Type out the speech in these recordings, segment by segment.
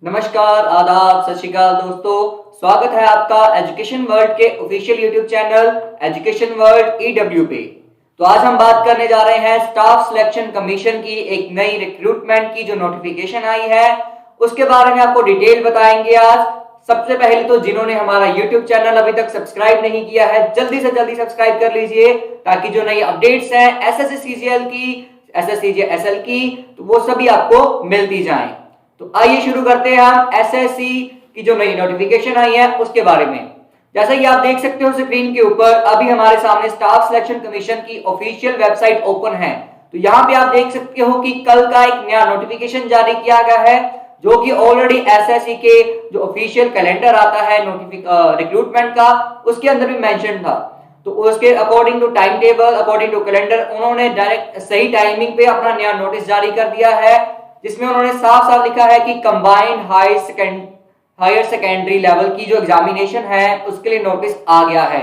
नमस्कार, आदाब, सत श्री अकाल दोस्तों। स्वागत है आपका एजुकेशन वर्ल्ड के official YouTube channel education world EW पे। तो आज हम बात करने जा रहे हैं स्टाफ सिलेक्शन कमीशन की एक नई रिक्रूटमेंट की जो नोटिफिकेशन आई है उसके बारे में आपको डिटेल बताएंगे आज। सबसे पहले तो जिन्होंने हमारा यूट्यूब चैनल अभी तक सब्सक्राइब नहीं किया है जल्दी से जल्दी सब्सक्राइब कर लीजिए ताकि जो नई अपडेट्स हैं एसएससी सीजीएल की, एसएससी एसएल की, तो वो सभी आपको मिलती जाएं। तो आइए शुरू करते हैं हम एसएससी की जो नई नोटिफिकेशन आई है उसके बारे में। जैसा कि आप देख सकते हो स्क्रीन के ऊपर अभी हमारे सामने स्टाफ सिलेक्शन कमीशन की ऑफिशियल वेबसाइट ओपन है। तो यहाँ पे आप देख सकते हो कि कल का एक नया नोटिफिकेशन जारी किया गया है जो कि ऑलरेडी एसएससी के जो ऑफिशियल कैलेंडर आता है रिक्रूटमेंट का उसके अंदर भी मेंशन था। तो उसके according to time table, according to calendar उन्होंने डायरेक्ट सही टाइमिंग पे अपना नया नोटिस जारी कर दिया है जिसमें उन्होंने साफ साफ लिखा है कि कंबाइंड हायर सेकेंडरी लेवल की जो एग्जामिनेशन है उसके लिए नोटिस आ गया है।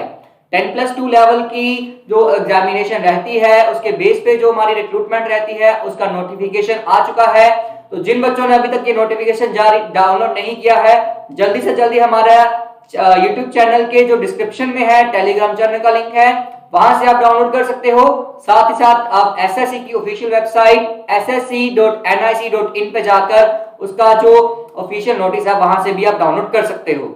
10+2 लेवल की जो एग्जामिनेशन रहती है उसके बेस पे जो हमारी रिक्रूटमेंट रहती है उसका नोटिफिकेशन आ चुका है। तो जिन बच्चों ने अभी तक ये नोटिफिकेशन जारी डाउनलोड नहीं किया है जल्दी से जल्दी हमारा यूट्यूब चैनल के जो डिस्क्रिप्शन में है टेलीग्राम चैनल का लिंक है वहां से आप डाउनलोड कर सकते हो। साथ ही साथ आप एसएससी की ऑफिशियल वेबसाइट ssc.nic.in पे जाकर उसका जो ऑफिशियल नोटिस है वहां से भी आप डाउनलोड कर सकते हो।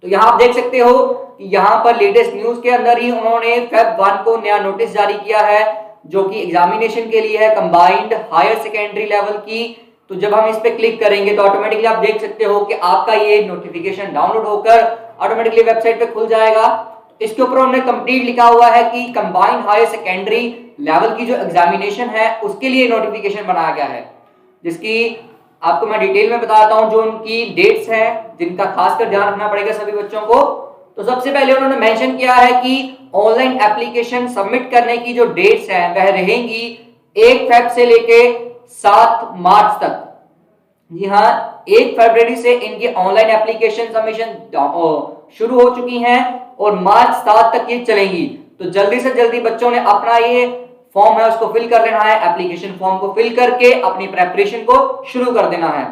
तो यहाँ आप देख सकते हो कि यहाँ पर लेटेस्ट न्यूज के अंदर ही उन्होंने Feb 1 को नया नोटिस जारी किया है जो कि एग्जामिनेशन के लिए है कंबाइंड हायर सेकेंडरी लेवल की। तो जब हम इस पे क्लिक करेंगे तो ऑटोमेटिकली आप देख सकते हो कि आपका ये नोटिफिकेशन डाउनलोड होकर ऑटोमेटिकली वेबसाइट पे खुल जाएगा। इसके ऊपर उन्होंने कंप्लीट लिखा हुआ है कि कंबाइंड हायर सेकेंडरी लेवल की जो एग्जामिनेशन है उसके लिए नोटिफिकेशन बनाया गया है जिसकी आपको मैं डिटेल में बताता हूं जो उनकी डेट्स हैं जिनका खासकर ध्यान रखना पड़ेगा सभी बच्चों को। तो सबसे पहले उन्होंने मेंशन किया है कि ऑनलाइन एप्लीकेशन सबमिट करने की जो डेट्स हैं वह रहेंगी 1 फेब से लेके 7 मार्च तक। जी हाँ, 1 फरवरी से इनकी ऑनलाइन एप्लीकेशन सबमिशन शुरू हो चुकी हैं और मार्च 7 तक ये चलेंगी। तो जल्दी से जल्दी बच्चों ने अपना ये फॉर्म है उसको फिल कर लेना है, एप्लीकेशन फॉर्म को फिल करके अपनी प्रेपरेशन को शुरू कर देना है।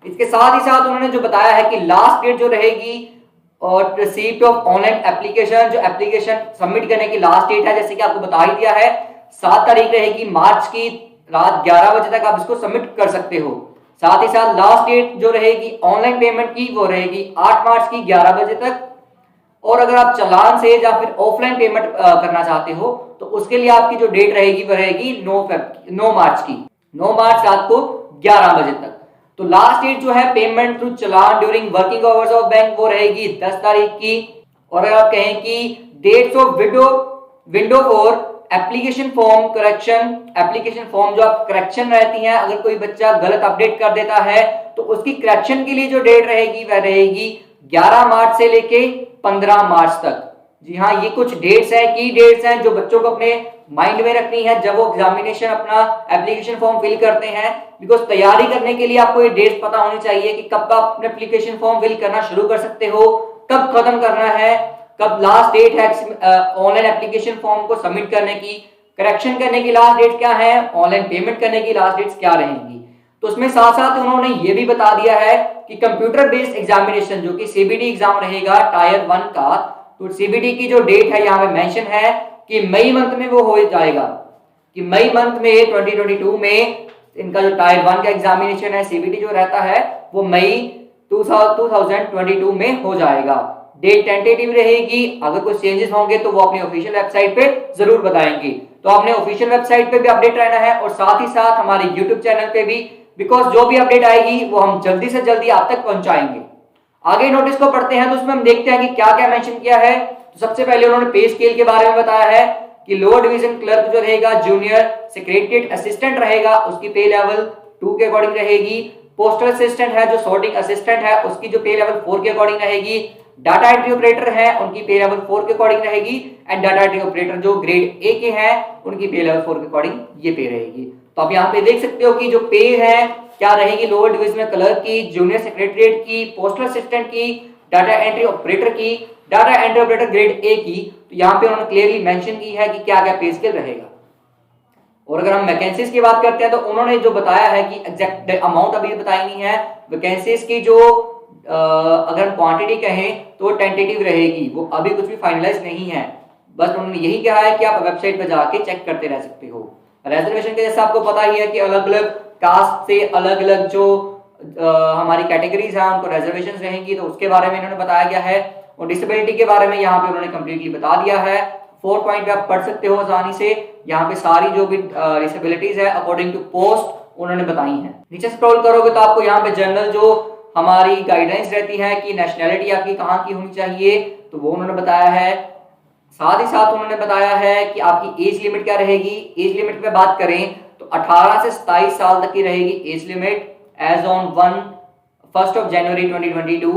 इसके साथ ही साथ उन्होंने जो बताया है कि लास्ट डेट जो रहेगी और रिसीप्ट ऑफ ऑनलाइन एप्लीकेशन, जो एप्लीकेशन सबमिट करने की लास्ट डेट है जैसे कि आपको बता ही दिया है 7 तारीख रहेगी मार्च की रात 11 बजे तक आप इसको सबमिट कर सकते हो। साथ ही साथ लास्ट डेट जो रहेगी ऑनलाइन पेमेंट की वो रहेगी 8 मार्च की 11 बजे तक। और अगर आप चालान से या फिर ऑफलाइन पेमेंट करना चाहते हो तो उसके लिए आपकी जो डेट रहेगी वो रहेगी 9 मार्च की, 9 मार्च रात को 11 बजे तक। तो लास्ट डेट जो है payment through challan during working hours of bank वो रहेगी 10 तारीख की। और अगर आप कहें कि dates of window for application form correction, application form जो आप करेक्शन रहती हैं अगर कोई बच्चा गलत अपडेट कर देता है तो उसकी करेक्शन के लिए जो डेट रहेगी वह रहेगी 11 मार्च से लेके 15 मार्च तक। जी हाँ, ये कुछ डेट्स हैं, की डेट्स हैं जो बच्चों को अपने माइंड में रखनी है जब वो एग्जामिनेशन अपना एप्लीकेशन फॉर्म फिल करते हैं। बिकॉज तैयारी करने के लिए आपको ये डेट्स पता होनी चाहिए कि कब आप अपने एप्लीकेशन फॉर्म फिल करना शुरू कर सकते हो, कब खत्म करना है, कब लास्ट डेट है ऑनलाइन एप्लीकेशन फॉर्म को सबमिट करने की, करेक्शन करने की लास्ट डेट क्या है, ऑनलाइन पेमेंट करने की लास्ट डेट्स क्या रहेंगी। तो उसमें साथ साथ उन्होंने ये भी बता दिया है कि कंप्यूटर बेस्ड एग्जामिनेशन जो कि सीबीटी एग्जाम रहेगा टायर 1 का, तो सीबीटी की जो डेट है यहाँ पे मेंशन है कि मई मंथ में वो हो जाएगा, कि मई मंथ में 2022 में इनका जो टायर 1 का एग्जामिनेशन है सीबीटी जो रहता है वो मई 2022 में हो जाएगा। डेट टेंटेटिव रहेगी, अगर कुछ चेंजेस होंगे तो वो अपनी ऑफिशियल वेबसाइट पे जरूर बताएंगे। तो आपने ऑफिशियल वेबसाइट पे भी अपडेट रहना है और साथ ही साथ हमारे यूट्यूब चैनल पे भी, बिकॉज जो भी अपडेट आएगी वो हम जल्दी से जल्दी आप तक पहुंचाएंगे। आगे नोटिस को पढ़ते हैं तो उसमें हम देखते हैं कि क्या क्या मेंशन किया है। तो सबसे पहले उन्होंने पे स्केल के बारे में बताया है कि लोअर डिवीजन क्लर्क जो रहेगा जूनियर सेक्रेटरीट असिस्टेंट रहेगा उसकी पे लेवल 2 के अकॉर्डिंग रहेगी। पोस्टल असिस्टेंट है जो सॉर्टिंग असिस्टेंट है उसकी जो पे लेवल 4 के अकॉर्डिंग रहेगी। डाटा एंट्री ऑपरेटर है उनकी पे लेवल 4 के अकॉर्डिंग रहेगी एंड डाटा एंट्री ऑपरेटर जो ग्रेड ए के हैं उनकी पे लेवल 4 के अकॉर्डिंग ये पे रहेगी। तो आप यहाँ पे देख सकते हो कि जो पे है क्या रहेगी लोअर डिविजनल क्लर्क की, जूनियर सेक्रेटरीट की, पोस्टल असिस्टेंट की, डाटा एंट्री ऑपरेटर की, data entry operator grade A की। तो यहाँ पे उन्होंने क्लियरली मेंशन की है कि क्या क्या पे स्केल रहेगा। और अगर हम वैकेंसीज की बात करते हैं तो उन्होंने जो बताया है कि एग्जैक्ट अमाउंट अभी बताई नहीं है। वैकेंसीज की जो अगर क्वांटिटी कहें तो टेंटेटिव रहेगी, वो अभी कुछ भी फाइनलाइज नहीं है। बस उन्होंने यही कहा है कि आप वेबसाइट पर जाके चेक करते रह सकते हो। रिजर्वेशन के जैसे आपको पता ही है कि अलग अलग कास्ट से अलग अलग जो हमारी कैटेगरीज हैं उनको रिजर्वेशन रहेंगी, तो उसके बारे में इन्होंने बताया गया है। और डिसेबिलिटी के बारे में यहाँ पे उन्होंने कंप्लीटली बता दिया है। 4 पॉइंट पे आप पढ़ सकते हो आसानी से। यहाँ पे सारी जो भी डिसेबिलिटीज है अकॉर्डिंग टू पोस्ट उन्होंने बताई हैं। नीचे स्क्रॉल करोगे तो आपको यहाँ पे जनरल जो हमारी गाइडलाइंस रहती है कि नेशनैलिटी आपकी कहाँ की होनी चाहिए, तो वो उन्होंने बताया है। साथ ही साथ उन्होंने बताया है कि आपकी एज लिमिट क्या रहेगी। एज लिमिट पे बात करें तो 18 से 27 साल तक की रहेगी एज लिमिट एज ऑन 1 जनवरी 2022।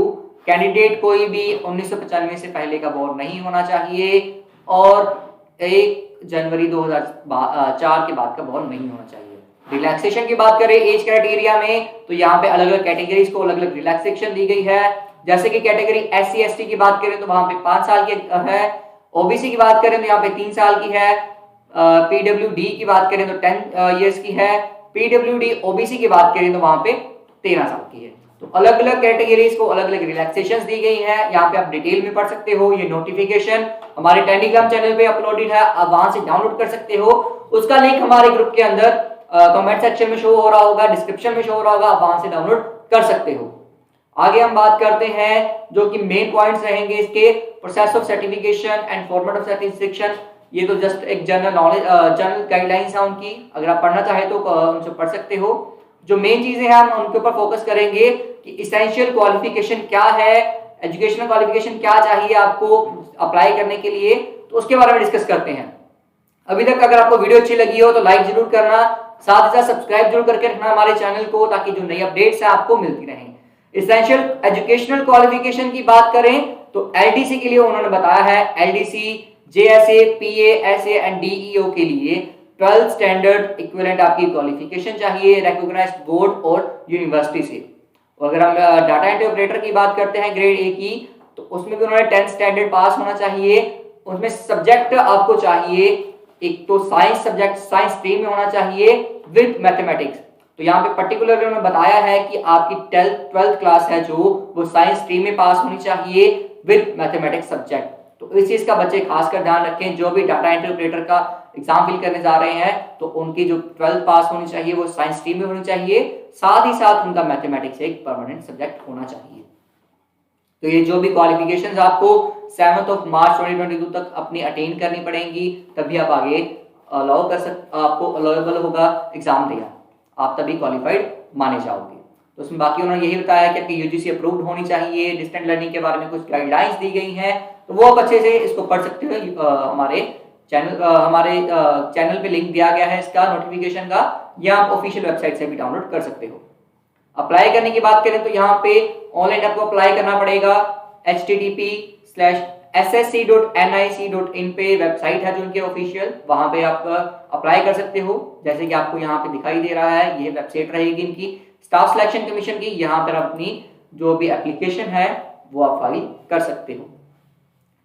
कैंडिडेट कोई भी 1995 से पहले का बोर्न नहीं होना चाहिए और 1 जनवरी 2004 के बाद का बोर्न नहीं होना चाहिए। रिलैक्सेशन की बात करें एज क्राइटेरिया में तो यहाँ पे अलग अलग कैटेगरीज को अलग अलग रिलैक्सेशन दी गई है। जैसे कि कैटेगरी SC/ST की बात करें तो वहां पे 5 साल की है। ओबीसी की बात करें तो यहाँ पे 3 साल की है। PWD की बात करें तो 10 years की है। PWD OBC की बात करें तो वहां पे 13 साल की है। तो अलग अलग कैटेगरीज को अलग अलग रिलैक्सेशंस दी गई हैं। यहाँ पे आप डिटेल में पढ़ सकते हो। ये नोटिफिकेशन हमारे टेलीग्राम चैनल पे अपलोडेड है, आप वहां से डाउनलोड कर सकते हो। उसका लिंक हमारे ग्रुप के अंदर कमेंट सेक्शन में शो हो रहा होगा, डिस्क्रिप्शन में शो हो रहा होगा, आप वहां से डाउनलोड कर सकते हो। आगे हम बात करते हैं जो कि मेन पॉइंट्स रहेंगे इसके, process of certification and format of certification. ये तो जस्ट एक जनरल नॉलेज जनरल गाइडलाइंस है उनकी, अगर आप पढ़ना चाहे तो उनसे पढ़ सकते हो। जो मेन चीजें हैं हम उनके ऊपर फोकस करेंगे कि इसेंशियल क्वालिफिकेशन क्या है, एजुकेशनल क्वालिफिकेशन क्या चाहिए आपको अप्लाई करने के लिए, तो उसके बारे में डिस्कस करते हैं। अभी तक अगर आपको वीडियो अच्छी लगी हो तो लाइक जरूर करना, साथ ही साथ सब्सक्राइब जरूर करके रखना हमारे चैनल को, ताकि जो नई अपडेट्स है आपको मिलती रहें। एसेंशियल एजुकेशनल क्वालिफिकेशन की बात करें तो एलडीसी के लिए उन्होंने बताया है, LDC JSA PA SA and DEO के लिए 12th स्टैंडर्ड इक्विवेलेंट आपकी क्वालिफिकेशन चाहिए रिकॉग्नाइज्ड बोर्ड और यूनिवर्सिटी से। और अगर हम डाटा एंट्री ऑपरेटर की बात करते हैं ग्रेड ए की, तो उसमें भी उन्होंने 10th स्टैंडर्ड पास होना चाहिए। उसमें सब्जेक्ट आपको चाहिए, एक तो साइंस सब्जेक्ट साइंस स्ट्रीम में होना चाहिए विद मैथमेटिक्स। तो यहाँ पे पर्टिकुलरली उन्होंने बताया है कि आपकी 12th क्लास है जो वो साइंस स्ट्रीम में पास होनी चाहिए विद मैथमेटिक्स सब्जेक्ट। तो इस चीज का बच्चे खासकर ध्यान रखें, जो भी डाटा एंट्री ऑपरेटर का एग्जाम फिल करने जा रहे हैं तो उनकी जो 12th पास होनी चाहिए वो साइंस स्ट्रीम में होनी चाहिए, साथ ही साथ उनका मैथमेटिक्स एक परमानेंट सब्जेक्ट होना चाहिए। तो ये जो भी क्वालिफिकेशंस आपको 7 मार्च 2022 तक अपनी अटेन करनी पड़ेंगी, तभी आप आगे अलाउ कर आपको अलाउेबल होगा एग्जाम दिया, आप तभी क्वालिफाइड माने जाओगे। तो उसमें बाकी उन्होंने यही बताया कि आपकी यूजीसी अप्रूव्ड होनी चाहिए। डिस्टेंट लर्निंग के बारे में कुछ गाइडलाइंस दी गई हैं, तो वो आप अच्छे से इसको पढ़ सकते हो। हमारे चैनल पे लिंक दिया गया है इसका नोटिफिकेशन का, या आप ऑफिशियल वेबसाइट से भी डाउनलोड कर सकते हो। अप्लाई करने की बात करें तो यहाँ पे ऑनलाइन आपको अप्लाई करना पड़ेगा। http:/ssc.nic.in पे वेबसाइट है जो उनके ऑफिशियल, वहां पे आप अप्लाई कर सकते हो। जैसे कि आपको यहाँ पे दिखाई दे रहा है, ये वेबसाइट रहेगी इनकी स्टाफ सिलेक्शन कमीशन की। यहाँ पर अपनी जो भी एप्लीकेशन है वो आप फाइल कर सकते हो।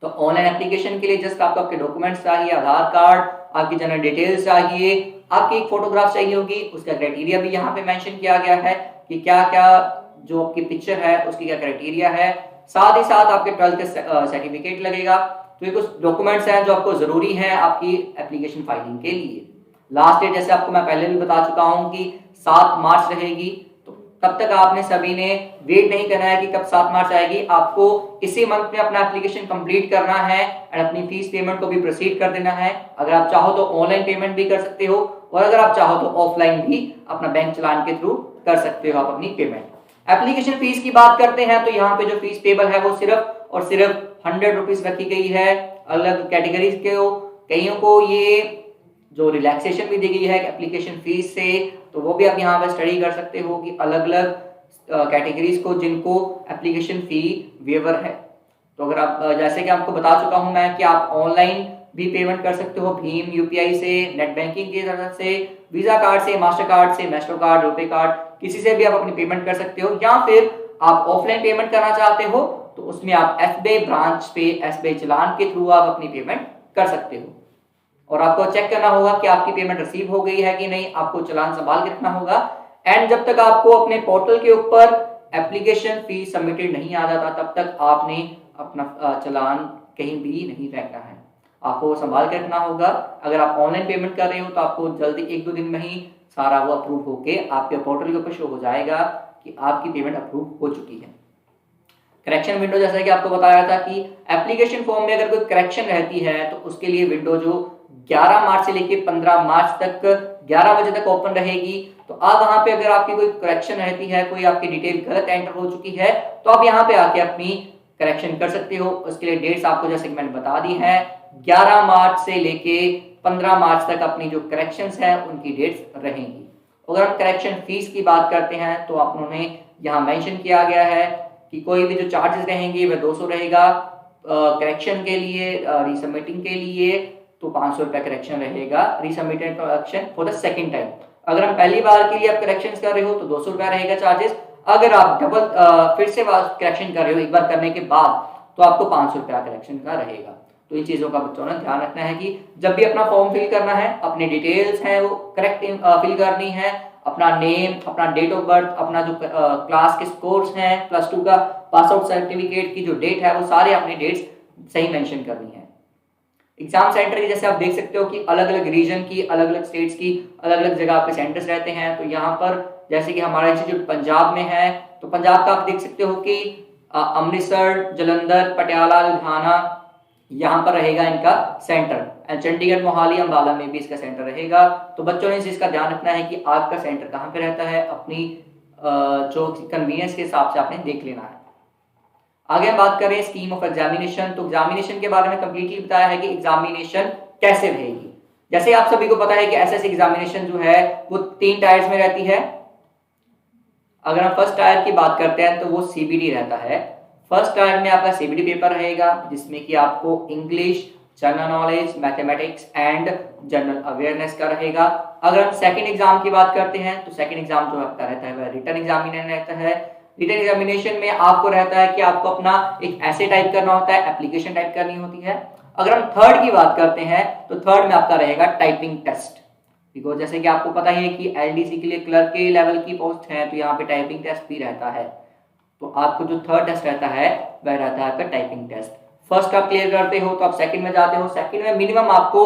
तो ऑनलाइन एप्लीकेशन के लिए जस्ट आपको आपके डॉक्यूमेंट्स चाहिए, आधार कार्ड, आपकी जनरल डिटेल्स चाहिए, आपकी एक फोटोग्राफ चाहिए होगी। उसका क्राइटेरिया भी यहाँ पे मेंशन किया गया है कि क्या क्या जो आपकी पिक्चर है उसकी क्या क्राइटेरिया है। साथ ही साथ आपके 12th का सर्टिफिकेट लगेगा। तो ये कुछ डॉक्यूमेंट्स हैं जो आपको जरूरी हैं आपकी एप्लीकेशन फाइलिंग के लिए। लास्ट डेट जैसे आपको मैं पहले भी बता चुका हूँ कि 7 मार्च रहेगी, तो तब तक आपने सभी ने वेट नहीं करना है कि कब 7 मार्च आएगी। आपको इसी मंथ में अपना एप्लीकेशन कंप्लीट करना है एंड अपनी फीस पेमेंट को भी प्रोसीड कर देना है। अगर आप चाहो तो ऑनलाइन पेमेंट भी कर सकते हो, और अगर आप चाहो तो ऑफलाइन भी अपना बैंक चलान के थ्रू कर सकते हो आप अपनी पेमेंट। एप्लीकेशन फीस की बात करते हैं तो यहाँ पे जो फीस पेबल है वो सिर्फ और सिर्फ 100 रुपीज रखी गई है। अलग कैटेगरीज के कईयों को ये जो रिलैक्सेशन भी दी गई है एप्लीकेशन फीस से, तो वो भी आप यहाँ पर स्टडी कर सकते हो कि अलग अलग कैटेगरीज को जिनको एप्लीकेशन फी वेवर है। तो अगर आप जैसे कि आपको बता चुका हूं मैं कि आप ऑनलाइन भी पेमेंट कर सकते हो भीम यूपीआई से, नेट बैंकिंग की तरफ से, वीजा कार्ड से, मास्टर कार्ड से, मैस्टर कार्ड, रुपे कार्ड, किसी से भी आप अपनी पेमेंट कर सकते हो। या फिर आप ऑफलाइन पेमेंट करना चाहते हो तो उसमें आप एसबीआई ब्रांच पे एसबीआई चलान के थ्रू आप अपनी पेमेंट कर सकते हो। और आपको चेक करना होगा कि आपकी पेमेंट रिसीव हो गई है कि नहीं, आपको चालान संभाल के रखना होगा। एंड जब तक आपको अपने पोर्टल के ऊपर एप्लीकेशन फी सबमिटेड नहीं आ जाता तब तक आपने अपना चालान कहीं भी नहीं फेंकना है, आपको संभाल के रखना होगा। अगर आप ऑनलाइन पेमेंट कर रहे हो तो आपको जल्दी 1-2 दिन में ही सारा वो अप्रूव होके आपके पोर्टल के ऊपर शो हो जाएगा कि आपकी पेमेंट अप्रूव हो चुकी है। करेक्शन विंडो, जैसा कि आपको बताया था कि एप्लीकेशन फॉर्म में अगर कोई करेक्शन रहती है तो उसके लिए विंडो जो 11 मार्च से लेकर 15 मार्च तक 11 बजे तक ओपन रहेगी। तो आप वहां पे अगर आपकी कोई करेक्शन रहती है, कोई आपकी डिटेल गलत एंटर हो चुकी है, तो आप यहाँ पे आके अपनी करेक्शन कर सकते हो। उसके लिए डेट्स आपको जैसे कि मैंने बता दी है, 11 मार्च से लेके 15 मार्च तक अपनी जो करेक्शंस हैं उनकी डेट्स रहेंगी। अगर हम करेक्शन फीस की बात करते हैं तो उन्होंने यहाँ मेंशन किया गया है कि कोई भी जो चार्जेस रहेंगे वह 200 रहेगा करेक्शन के लिए, रीसबमिटिंग के लिए तो 500 रुपया करेक्शन रहेगा, resubmitted correction for the second time. अगर हम पहली बार के लिए आप करेक्शन कर रहे हो तो 200 रुपया रहेगा चार्जेस। अगर आप डबल फिर से करेक्शन कर रहे हो एक बार करने के बाद तो आपको 500 रुपया करेक्शन का रहेगा। तो इन चीजों का बच्चों ने ध्यान रखना है कि जब भी अपना फॉर्म फिल करना है, अपनी डिटेल्स हैं वो करेक्ट फिल करनी है, अपना नेम, अपना डेट ऑफ बर्थ, अपना जो क्लास के स्कोर्स हैं, +2 का पास आउट सर्टिफिकेट की जो डेट है वो सारे अपनी डेट्स सही मेंशन करनी है। एग्जाम सेंटर की जैसे आप देख सकते हो कि अलग अलग रीजन की, अलग अलग स्टेट्स की अलग अलग जगह पे सेंटर्स रहते हैं। तो यहाँ पर जैसे कि हमारा इंस्टीट्यूट पंजाब में है तो पंजाब का आप देख सकते हो कि अमृतसर, जलंधर, पटियाला, लुधियाना यहाँ पर रहेगा इनका सेंटर। चंडीगढ़, मोहाली, अंबाला में भी इसका सेंटर रहेगा। तो बच्चों ने इस चीज का ध्यान रखना है कि आपका सेंटर कहाँ पे रहता है, अपनी जो कन्वीनियंस के हिसाब से आपने देख लेना है। आगे हम बात करें स्कीम ऑफ एग्जामिनेशन। तो एग्जामिनेशन के बारे में कंप्लीटली बताया है कि एग्जामिनेशन कैसे रहेगी। जैसे आप सभी को पता है कि एसएससी एग्जामिनेशन जो है वो 3 टायर्स में रहती है। अगर हम फर्स्ट टायर की बात करते हैं तो वो सीबीडी रहता है। फर्स्ट टायर में आपका सीबीडी पेपर रहेगा जिसमें कि आपको English, general knowledge, mathematics and general awareness का रहेगा। अगर हम सेकंड एग्जाम की बात करते हैं तो सेकंड एग्जाम जो आपका रहता है वह रिटन एग्जामिनेशन रहता है। रिटन एग्जामिनेशन में आपको रहता है कि आपको अपना एक ऐसे टाइप करना होता है, एप्लीकेशन टाइप करनी होती है। अगर हम थर्ड की बात करते हैं तो थर्ड में आपका रहेगा टाइपिंग टेस्ट। बिकॉज जैसे कि आपको पता ही है कि एलडीसी के लिए क्लर्क के लेवल की पोस्ट है तो यहाँ पे टाइपिंग टेस्ट भी रहता है। तो आपको जो थर्ड टेस्ट रहता है वह रहता है आपका टाइपिंग टेस्ट। फर्स्ट आप क्लियर करते हो तो आप सेकंड में जाते हो। सेकंड में मिनिमम आपको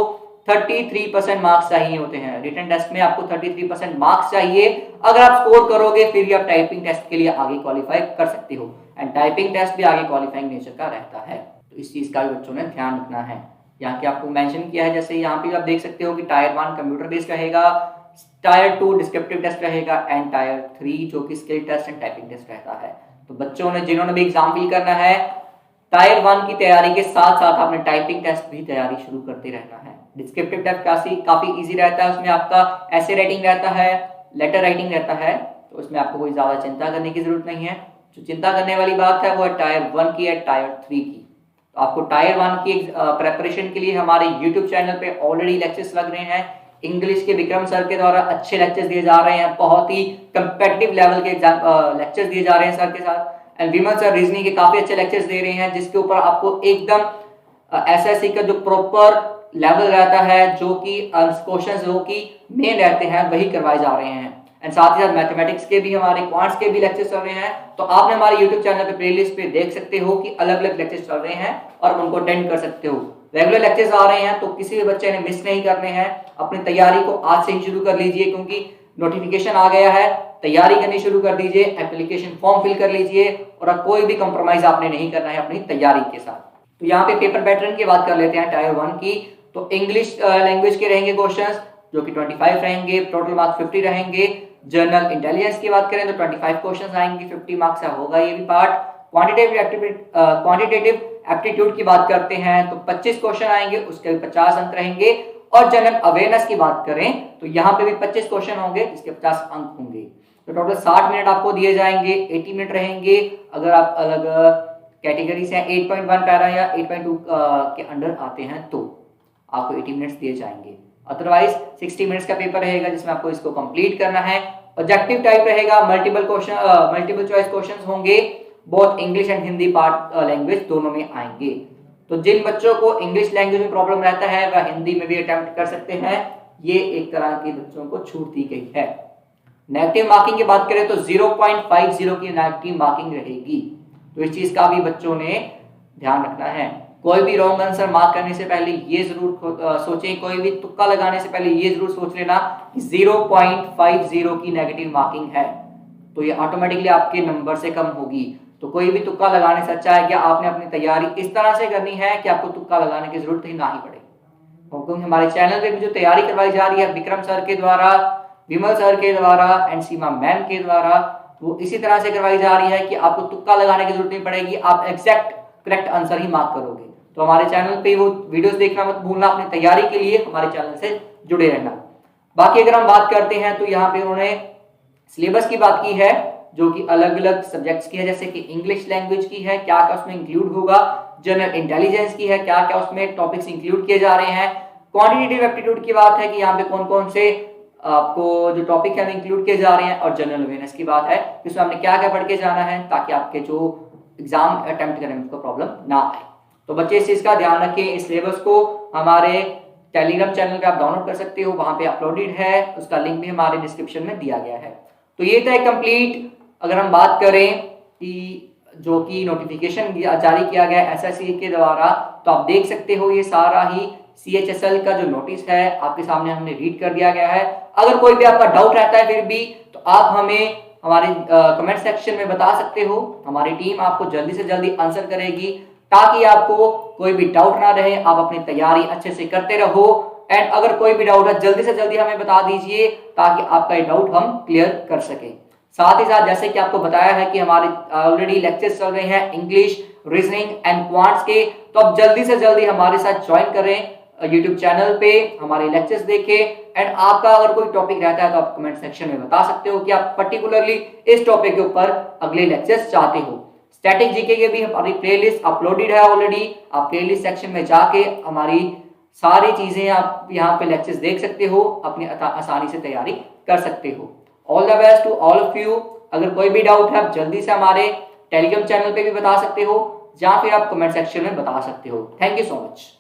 33% मार्क्स चाहिए होते हैं। रिटन टेस्ट में आपको 33% मार्क्स चाहिए। अगर आप स्कोर करोगे फिर भी आप टाइपिंग टेस्ट के लिए आगे क्वालिफाई कर सकते हो। एंड टाइपिंग टेस्ट भी आगे क्वालिफाइंग नेचर का रहता है। तो इस चीज का भी बच्चों ने ध्यान रखना है। यहाँ के आपको मेंशन किया है, जैसे यहाँ पे आप देख सकते हो कि टायर 1 कंप्यूटर बेस्ड रहेगा, टायर 2 डिस्क्रिप्टिव टेस्ट रहेगा एंड टायर 3 जो कि skill test and typing test रहता है। तो बच्चों ने जिन्होंने भी एग्जाम फिल करना है टायर 1 की तैयारी के साथ साथ आपने टाइपिंग टेस्ट भी तैयारी शुरू करते रहना है। डिस्क्रिप्टिव टेस्ट काफी इजी रहता है। उसमें आपका ऐसे राइटिंग रहता है, लेटर राइटिंग रहता है। तो उसमें आपको कोई ज्यादा चिंता करने की जरूरत नहीं है। जो चिंता करने वाली बात है वो है टायर 1 की है, टायर 3 की। तो आपको टायर 1 की प्रेपरेशन के लिए हमारे यूट्यूब चैनल पे ऑलरेडी लेक्चर्स लग रहे हैं। इंग्लिश के विक्रम सर के द्वारा अच्छे लेक्चर्स दिए जा रहे हैं, बहुत ही कंपेटिटिव लेवल के लेक्चर्स दिए जा रहे हैं सर के साथ। एंड विमल सर रीजनिंग के काफी अच्छे लेक्चर्स दे रहे हैं जिसके ऊपर आपको एकदम एसएससी का जो प्रॉपर लेवल रहता है, जो कि क्वेश्चंस जो कि मेन रहते हैं वही करवाए जा रहे हैं। एंड साथ ही साथ मैथमेटिक्स के भी, हमारे क्वांट्स के भी लेक्चर्स चल रहे हैं। तो आपने हमारे यूट्यूब चैनल पे प्लेलिस्ट पे देख सकते हो कि अलग अलग लेक्चर्स चल रहे हैं और उनको अटेंड कर सकते हो। रेगुलर लेक्चर्स आ रहे हैं तो किसी भी बच्चे ने मिस नहीं करने हैं। अपनी तैयारी को आज से ही शुरू कर लीजिए क्योंकि नोटिफिकेशन आ गया है। तैयारी करनी शुरू कर दीजिए, एप्लीकेशन फॉर्म फिल कर लीजिए और कोई भी कंप्रोमाइज आपने नहीं करना है अपनी तैयारी के साथ। तो यहाँ पे पेपर पैटर्न की बात कर लेते हैं टायर 1 की। तो इंग्लिश लैंग्वेज के रहेंगे क्वेश्चंस जो कि 25 रहेंगे, टोटल मार्क्स 50 रहेंगे। जनरल इंटेलिजेंस की बात करें तो 25 क्वेश्चंस आएंगे, 50 मार्क्स का होगा ये भी पार्ट। क्वांटिटेटिव एप्टीट्यूड की बात करते हैं तो 25 क्वेश्चन आएंगे, उसके 50 अंक रहेंगे। और जनरल अवेयरनेस की बात करें तो यहाँ पे भी 25 क्वेश्चन होंगे जिसके 50 अंक होंगे। तो टोटल 60 मिनट आपको दिए जाएंगे, 80 मिनट रहेंगे। अगर आप अलग कैटेगरी से 8.1 पैरा या 8.2 के अंडर आते हैं तो आपको 80 मिनट्स दिए जाएंगे। अदरवाइज 60 मिनट्स का पेपर रहेगा जिसमें आपको इसको कंप्लीट करना है। ऑब्जेक्टिव टाइप रहेगा, मल्टीपल चॉइस क्वेश्चंस होंगे, both English and Hindi part language दोनों में आएंगे। तो जिन बच्चों को इंग्लिश लैंग्वेज में प्रॉब्लम रहता है वह हिंदी में भी अटेम्प्ट कर सकते हैं, ये एक तरह के बच्चों को छूट दी गई है। नेगेटिव मार्किंग की बात करें तो 0.50 की नेगेटिव मार्किंग रहेगी, तो इस चीज का भी बच्चों ने ध्यान रखना है। कोई भी रॉन्ग आंसर मार्क करने से पहले ये जरूर सोचें, कोई भी तुक्का लगाने से पहले ये जरूर सोच लेना कि 0.50 की नेगेटिव मार्किंग है, तो ये ऑटोमेटिकली आपके नंबर से कम होगी। तो कोई भी तुक्का लगाने से अच्छा है कि आपने अपनी तैयारी इस तरह से करनी है कि आपको तुक्का लगाने की जरूरत ही ना ही पड़े। क्योंकि हमारे चैनल पे भी जो तैयारी करवाई जा रही है विक्रम सर के द्वारा, विमल सर के द्वारा एंड सीमा मैम के द्वारा, वो इसी तरह से करवाई जा रही है कि आपको तुक्का लगाने की जरूरत नहीं पड़ेगी, आप एग्जैक्ट करेक्ट आंसर ही मार्क करोगे। तो हमारे चैनल पे वो वीडियोस देखना मत भूलना, अपनी तैयारी के लिए हमारे चैनल से जुड़े रहना। बाकी अगर हम बात करते हैं तो यहाँ पे उन्होंने सिलेबस की बात की है जो कि अलग अलग सब्जेक्ट्स की है, जैसे कि इंग्लिश लैंग्वेज की है, क्या क्या उसमें इंक्लूड होगा, जनरल इंटेलिजेंस की है, क्या क्या उसमें टॉपिक्स इंक्लूड किए जा रहे हैं, क्वांटिटेटिव एप्टीट्यूड की बात है कि यहाँ पे कौन कौन से आपको जो टॉपिक है इंक्लूड किए जा रहे हैं, और जनरल अवेयरनेस की बात है कि उसमें आपने क्या क्या पढ़ के जाना है ताकि आपके जो एग्जाम अटेम्प्ट करने में उसको प्रॉब्लम ना आए। तो बच्चे इस चीज का ध्यान रखें। इस सिलेबस को हमारे टेलीग्राम चैनल पे आप डाउनलोड कर सकते हो, वहां पे अपलोडेड है, उसका लिंक भी हमारे डिस्क्रिप्शन में दिया गया है। तो ये था कंप्लीट। अगर हम बात करें कि जो कि नोटिफिकेशन जारी किया गया एसएससी के द्वारा, तो आप देख सकते हो ये सारा ही CHSL का जो नोटिस है आपके सामने हमने रीड कर दिया गया है। अगर कोई भी आपका डाउट रहता है फिर भी तो आप हमें हमारे कमेंट सेक्शन में बता सकते हो, हमारी टीम आपको जल्दी से जल्दी आंसर करेगी ताकि आपको कोई भी डाउट ना रहे, आप अपनी तैयारी अच्छे से करते रहो। एंड अगर कोई भी डाउट है जल्दी से जल्दी हमें बता दीजिए ताकि आपका ये डाउट हम क्लियर कर सकें। साथ ही साथ जैसे कि आपको बताया है कि हमारे ऑलरेडी लेक्चर्स चल रहे हैं इंग्लिश, रीजनिंग एंड क्वांट्स के, तो आप जल्दी से जल्दी हमारे साथ ज्वाइन करें यूट्यूब चैनल पे, हमारे लेक्चर्स देखें। एंड आपका अगर कोई टॉपिक रहता है तो आप कमेंट सेक्शन में बता सकते हो कि आप पर्टिकुलरली इस टॉपिक के ऊपर अगले लेक्चर्स चाहते हो। स्टैटिक जीके के भी हमारी प्लेलिस्ट अपलोडेड है ऑलरेडी, आप प्लेलिस्ट सेक्शन में जाके हमारी सारी चीजें आप यहाँ पे लेक्चर्स देख सकते हो, अपनी आसानी से तैयारी कर सकते हो। All the best to all of you. अगर कोई भी डाउट है आप जल्दी से हमारे टेलीग्राम चैनल पे भी बता सकते हो या फिर आप कमेंट सेक्शन में बता सकते हो। Thank you so much.